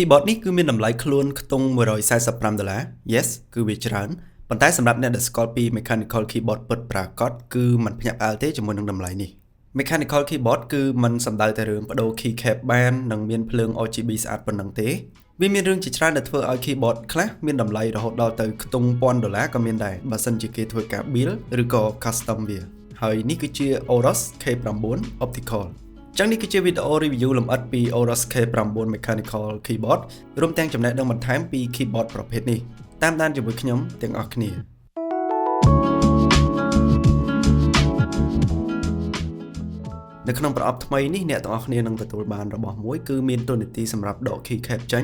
keyboard នេះគឺមានតម្លៃខ្លួនខ្ទង់$145 Yes គឺវាច្រើនប៉ុន្តែសម្រាប់អ្នកដែលស្គាល់ពី mechanical keyboard ពិតប្រាកដគឺมันភ្ញាក់ផ្អើលទេជាមួយនឹងតម្លៃនេះ mechanical keyboard គឺมันសំដៅតែរឿងបដូរ keycap បាននិងមានភ្លើង RGB ស្អាតប៉ុណ្ណឹងទេវាមានរឿងជាច្រើនដែលធ្វើឲ្យ keyboard ខ្លះមានតម្លៃរហូតដល់ទៅខ្ទង់$1000ក៏មានដែរបើសិនជាគេធ្វើការ build ឬក៏ custom វាហើយនេះគឺជា AORUS K9 Optical ចឹងនេះគឺជាវីដេអូ review លម្អិតពី AORUS K9 Mechanical Keyboard រួមទាំងចំណេះដឹងបន្ថែមពី keyboard ប្រភេទនេះតាមដានជាមួយខ្ញុំទាំងអស់គ្នានៅក្នុងប្រអប់ថ្មីនេះអ្នកទាំងអស់គ្នានឹងទទួលបានរបស់មួយគឺមានតួនាទីសម្រាប់ដក keycap ចេញ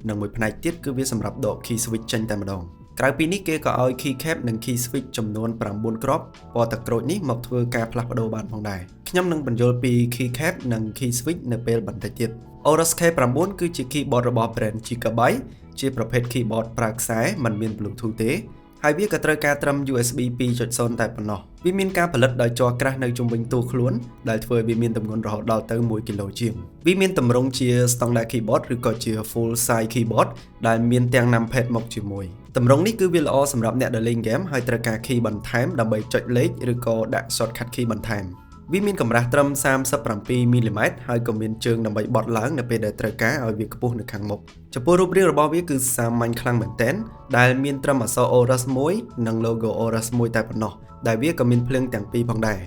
និងមួយផ្នែកទៀតគឺវាសម្រាប់ដក key switch ចេញតែម្ដងក្រៅពីនេះគេក៏ឲ្យ keycap និង key switch ចំនួន9គ្រាប់ពណ៌ទឹកក្រូចនេះមកធ្វើការផ្លាស់ប្ដូរបានផងដែរខ្ញុំនឹងបញ្យល់ពី keycap និង key switch នៅពេលបន្តិចទៀត AORUS K9 គឺជា keyboard របស់ brand G-Devith ជាប្រភេទ keyboard ប្រើខ្សែមិនមាន Bluetooth ទេហើយវាក៏ត្រូវការត្រឹម USB 2.0 តែប៉ុណ្ណោះវាមានការផលិតដោយជ័រក្រាស់នៅជុំវិញតួខ្លួនដែលធ្វើឲ្យវាមានទម្ងន់រហូតដល់ទៅ1គីឡូជាងវាមានទម្រង់ជា standard keyboard ឬក៏ជា full size keyboard ដែលមានទាំង numpad មកជាមួយទម្រង់នេះគឺវាល្អសម្រាប់អ្នកដែលលេង game ហើយត្រូវការ key បន្ថែមដើម្បីចុចលេខឬក៏ដាក់ shortcut key បន្ថែមវាមានកម្រាស់ត្រឹម37 មីលីម៉ែត្រហើយក៏មានជើងដើម្បីបត់ឡើងនៅពេលដែលត្រូវការឲ្យវាខ្ពស់នៅខាងមុខចំពោះរូបរាងរបស់វាគឺសាមញ្ញខ្លាំងមែនទែនដែលមានត្រឹមអក្សរ AORUS 1និង logo AORUS 1តែប៉ុណ្ណោះដែលវាក៏មានភ្លើងទាំងពីរផងដែរ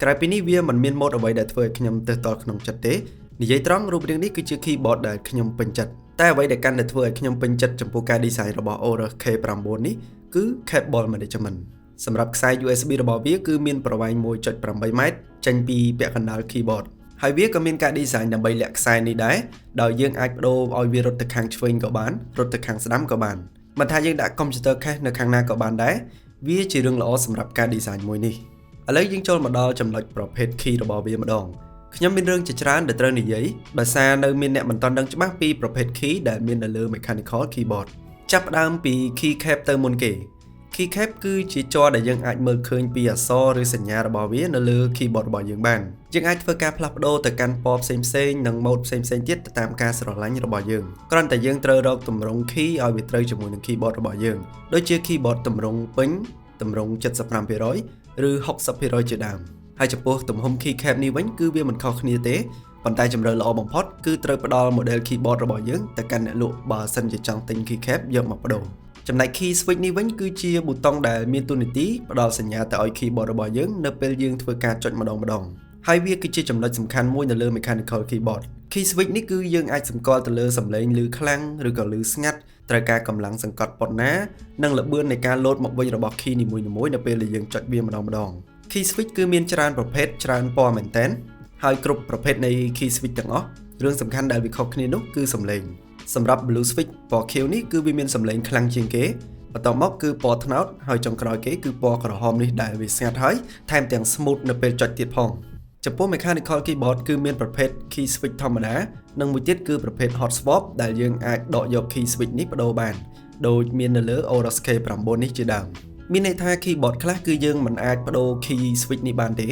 ក្រៅពីនេះវាមិនមានម៉ូដអ្វីដែលធ្វើឲ្យខ្ញុំទើសទាល់ក្នុងចិត្តទេនិយាយត្រង់រូបរាងនេះគឺជា keyboard ដែលខ្ញុំពេញចិត្តតែអ្វីដែលកាន់តែធ្វើឲ្យខ្ញុំពេញចិត្តចំពោះការ design របស់ AORUS K9 នេះគឺ cable management សម្រាប់ខ្សែ USB របស់វាគឺមានប្រវែង 1.8 ម៉ែត្រចេញពីពាក់កណ្ដាល keyboard ហើយវាក៏មានការ design ដើម្បីលាក់ខ្សែនេះដែរដោយយើងអាចបដូរឲ្យវារត់ទៅខាងឆ្វេងក៏បានរត់ទៅខាងស្ដាំក៏បានមិនថាយើងដាក់ computer case នៅខាងណាក៏បានដែរវាជារឿងល្អសម្រាប់ការ design មួយនេះឥឡូវយើងចូលមកដល់ចំណុចប្រភេទ key របស់វាម្ដងខ្ញុំមានរឿងជាច្រើនដែលត្រូវនិយាយដោយសារនៅមានអ្នកមិនទាន់ដឹងច្បាស់ពីប្រភេទ key ដែលមាននៅលើ mechanical keyboard ចាប់ផ្ដើមពី keycap ទៅមុនគេkeycap គឺជាជ័រដែលយើងអាចមើលឃើញពីអក្សរឬសញ្ញារបស់វានៅលើ keyboard របស់យើងបានយើងអាចធ្វើការផ្លាស់ប្ដូរទៅកាន់ពណ៌ផ្សេងៗនិងម៉ូដផ្សេងៗទៀតទៅតាមការស្រឡាញ់របស់យើងគ្រាន់តែយើងត្រូវរកទម្រង់ key ឲ្យវាត្រូវជាមួយនឹង keyboard របស់យើងដូចជា keyboard ទម្រង់ពេញទម្រង់ 75% ឬ 60% ជាដើមហើយចំពោះទំហំ keycap នេះវិញគឺវាមិនខុសគ្នាទេប៉ុន្តែជម្រើសល្អបំផុតគឺត្រូវផ្ដល់ model keyboard របស់យើងទៅកាន់អ្នកលក់បើសិនជាចង់ទិញ keycap យកមកបដូរចំណែក key switch នេះវិញគឺជាប៊ូតុងដែលមានតួនាទីផ្ដល់សញ្ញាទៅឲ្យ keyboard របស់យើងនៅពេលយើងធ្វើការចុចម្ដងហើយវាគឺជាចំណុចសំខាន់មួយនៅលើ mechanical keyboard key switch នេះគឺយើងអាចសម្គាល់ទៅលើសំឡេងឮខ្លាំងឬក៏ឮស្ងាត់ត្រូវការកម្លាំងសង្កត់ប៉ុណ្ណានិងល្បឿននៃការលោតមកវិញរបស់ key នីមួយៗនៅពេលដែលយើងចុចវាម្ដង key switch គឺមានច្រើនប្រភេទច្រើនពណ៌មែនទែនហើយគ្រប់ប្រភេទនៃ key switch ទាំងអស់រឿងសំខាន់ដែលវាខុសគ្នានោះគឺសំឡេងសម្រាប់ blue switch ពណ៌ខៀវនេះគឺវាមានសំឡេងខ្លាំងជាងគេបន្ទាប់មកគឺពណ៌ត្នោតហើយចុងក្រោយគេគឺពណ៌ក្រហមនេះដែលវាស្ងាត់ហើយថែមទាំង smooth នៅពេលចុចទៀតផងចំពោះ mechanical keyboard គឺមានប្រភេទ key switch ធម្មតានិងមួយទៀតគឺប្រភេទ hot swap ដែលយើងអាចដកយក key switch នេះបដូរបានដូចមាននៅលើ AORUS K9 នេះជាដើមមានន័យថា keyboard ខ្លះគឺយើងមិនអាចបដូរ key switch នេះបានទេ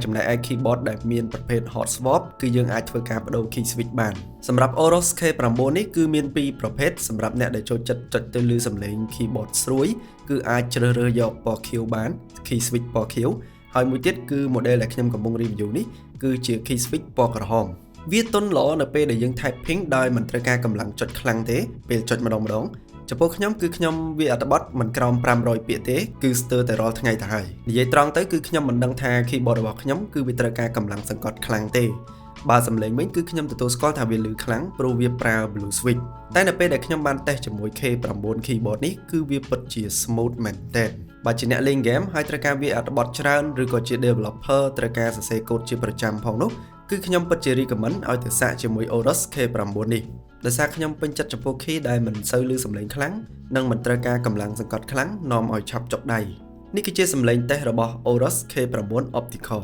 ចំណែកឯ keyboard ដែលមានប្រភេទ hot swap គឺយើងអាចធ្វើការបដូរ key switch បានសម្រាប់ AORUS K9 នេះគឺមានពីរប្រភេទសម្រាប់អ្នកដែលចូលចិត្តចុចទៅលើសំឡេង keyboard ស្រួយគឺអាចជ្រើសរើសយកពណ៌ខៀវបាន key switch ពណ៌ខៀវហើយមួយទៀតគឺ model ដែលខ្ញុំកំពុង review នេះគឺជា key switch ពណ៌ក្រហមវាទន់ល្អនៅពេលដែលយើង typing ដោយមិនត្រូវការកម្លាំងចុចខ្លាំងទេពេលចុចម្ដងចំពោះខ្ញុំគឺខ្ញុំវាអត្ថបទមិនក្រោម500ពាក្យទេគឺស្ទើរតែរាល់ថ្ងៃទៅហើយនិយាយត្រង់ទៅគឺខ្ញុំមិនដឹងថា keyboard របស់ខ្ញុំគឺវាត្រូវការកម្លាំងសង្កត់ខ្លាំងទេបើសំឡេងវិញគឺខ្ញុំទទួលស្គាល់ថាវាឮខ្លាំងព្រោះវាប្រើ blue switch តែនៅពេលដែលខ្ញុំបានតេស្តជាមួយ K9 keyboard នេះគឺវាពិតជា smooth មែនទែនបើជាអ្នកលេង game ហើយត្រូវការវាអត្ថបទច្រើនឬក៏ជា developer ត្រូវការសរសេរកូដជាប្រចាំផងនោះគឺខ្ញុំពិតជា recommend ឲ្យទៅសាកជាមួយ AORUS K9 នេះដោយសារខ្ញុំពេញចិត្តចំពោះ key ដែលមិនសូវឮសំឡេងខ្លាំងនិងមិនត្រូវការកម្លាំងសង្កត់ខ្លាំងនាំឲ្យឆាប់ចុកដៃនេះគឺជាសំឡេងតេស្តរបស់ AORUS K9 Optical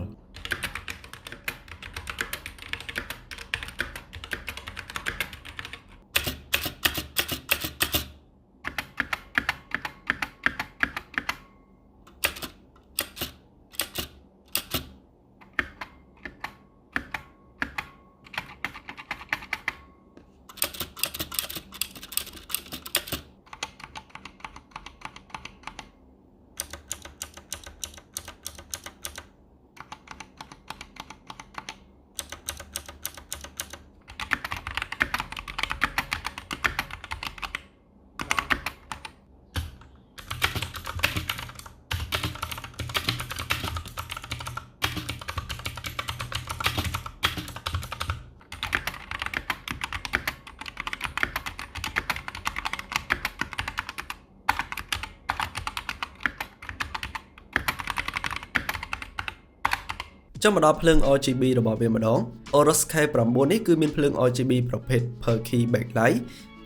ចាំមកដល់ភ្លើង RGB របស់វាម្ដង AORUS K9 នេះគឺមានភ្លើង RGB ប្រភេទ per key backlight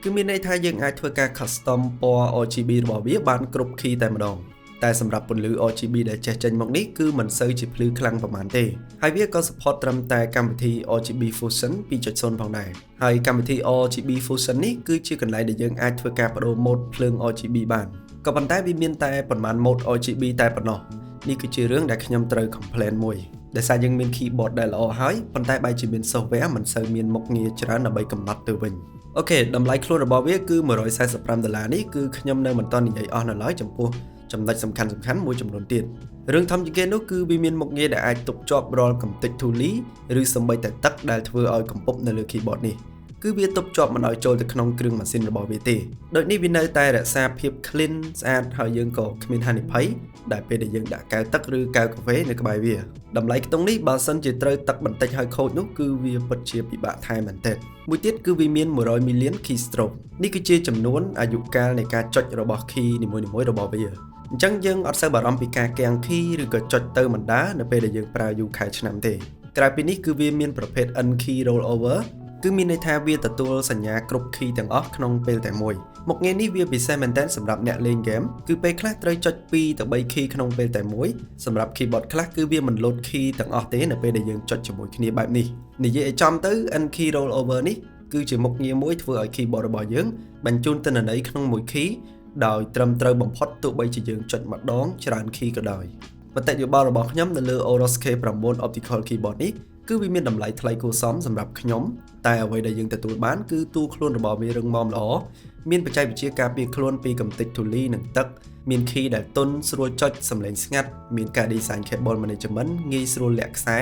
គឺមានន័យថាយើងអាចធ្វើការ custom ពណ៌ RGB របស់វាបានគ្រប់ key តែម្ដងតែសម្រាប់ពន្លឺ RGB ដែលចេះចេញមកនេះគឺមិនសូវជាភ្លឺខ្លាំងប៉ុន្មានទេហើយវាក៏ support ត្រឹមតែកម្មវិធី RGB Fusion 2.0 ផងដែរហើយកម្មវិធី RGB Fusion នេះគឺជាកន្លែងដែលយើងអាចធ្វើការបដូរ mode ភ្លើង RGB បានក៏ប៉ុន្តែវាមានតែប៉ុន្មាន mode RGB តែប៉ុណ្ណោះនេះគឺជារឿងដែលខ្ញុំត្រូវ complain មួយដោយសារយើងមាន keyboard ដែលល្អហើយប៉ុន្តែបែរជាមាន software មិនសូវមានមុខងារច្រើនដើម្បីកំណត់ទៅវិញអូខេតម្លៃខ្លួនរបស់វាគឺ$145នេះគឺខ្ញុំនៅមិនទាន់និយាយអស់នៅឡើយចំពោះចំណុចសំខាន់មួយចំនួនទៀតរឿងធំជាងគេនោះគឺវាមានមុខងារដែលអាចទប់ជាប់រាល់កម្ទេចធូលីឬសូម្បីតែទឹកដែលធ្វើឲ្យកំពប់នៅលើ keyboard នេះគឺវាទប់ជាប់មិនឲ្យចូលទៅក្នុងគ្រឿងម៉ាស៊ីនរបស់វាទេដូចនេះវានៅតែរក្សាភាព clean ស្អាតហើយយើងក៏គ្មានហានិភ័យដែលពេលដែលយើងដាក់កែវទឹកឬកែវកាហ្វេនៅក្បែរវាតម្លៃខ្ទង់នេះបើសិនជាត្រូវទឹកបន្តិចហើយខូចនោះគឺវាពិតជាពិបាកថែមែនទែនមួយទៀតគឺវាមាន100 million keystroke នេះគឺជាចំនួនអាយុកាលនៃការចុចរបស់ key នីមួយៗរបស់វាអញ្ចឹងយើងអត់សូវបារម្ភពីការគាំង key ឬក៏ចុចទៅមិនដានៅពេលដែលយើងប្រើយូរខែឆ្នាំទេក្រៅពីនេះគឺវាមានប្រភេទ N key rollover គឺមានន័យថាវាទទួលសញ្ញាគ្រប់ key ទាំងអស់ក្នុងពេលតែមួយមុខងារនេះវាពិសេសមែនទែនសម្រាប់អ្នកលេង game គឺពេលខ្លះត្រូវចុច2ទៅ3 key ក្នុងពេលតែមួយសម្រាប់ keyboard ខ្លះគឺវាមិន load key ទាំងអស់ទេនៅពេលដែលយើងចុចជាមួយគ្នាបែបនេះនិយាយឲ្យចំទៅ N key rollover នេះគឺជាមុខងារមួយធ្វើឲ្យ keyboard របស់យើងបញ្ជូនទិន្នន័យក្នុងមួយ key ដោយត្រឹមត្រូវបំផុតទោះបីជាយើងចុចម្ដងច្រើន key ក៏ដោយមតិយោបល់របស់ខ្ញុំនៅលើ AORUS K9 Optical keyboard នេះគឺវាមានតម្លៃថ្លៃគួរសមសម្រាប់ខ្ញុំតែអ្វីដែលយើងទទួលបានគឺតួខ្លួនរបស់វារឹងមាំល្អមានបច្ចេកវិទ្យាការពារខ្លួនពីកម្ទេចធូលីនិងទឹកមាន key ដែលទន់ស្រួលចុចសំឡេងស្ងាត់មានការ design cable management ងាយស្រួលលាក់ខ្សែ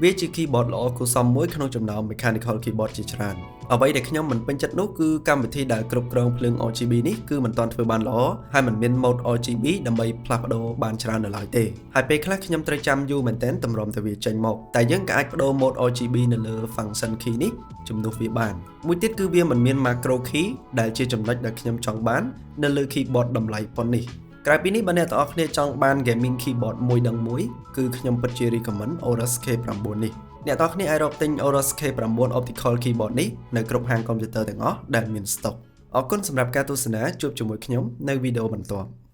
វាជា keyboard ល្អគួរសមមួយក្នុងចំណោម mechanical keyboard ជាច្រើនអ្វីដែលខ្ញុំមិនពេញចិត្តនោះគឺកម្មវិធីដែលគ្រប់គ្រងភ្លើង RGB នេះគឺមិនទាន់ធ្វើបានល្អហើយមិនមាន mode RGB ដើម្បីផ្លាស់ប្ដូរបានច្រើននៅឡើយទេហើយពេលខ្លះខ្ញុំត្រូវចាំយូរមែនទែនតម្រាំតែវាចេញមកតែយើងក៏អាចប្ដូរ mode RGB នៅលើ function key នេះជំនួសវាបានមួយទៀតគឺវាមិនមាន macro key ដែលជាចំណុចដែលខ្ញុំចង់បាននៅលើ keyboard តម្លៃប៉ុណ្នេះក្រៅពីនេះបើអ្នកទាំងអស់គ្នាចង់បាន gaming keyboard មួយដឹងមួយគឺខ្ញុំពិតជា recommend AORUS K9 នេះអ្នកទាំងអស់គ្នាអាចរកទិញ AORUS K9 Optical keyboard នេះនៅគ្រប់ហាងកុំព្យូទ័រទាំងអស់ដែលមាន stock អរគុណសម្រាប់ការទស្សនាជួបជាមួយខ្ញុំនៅវីដេអូបន្ទាប់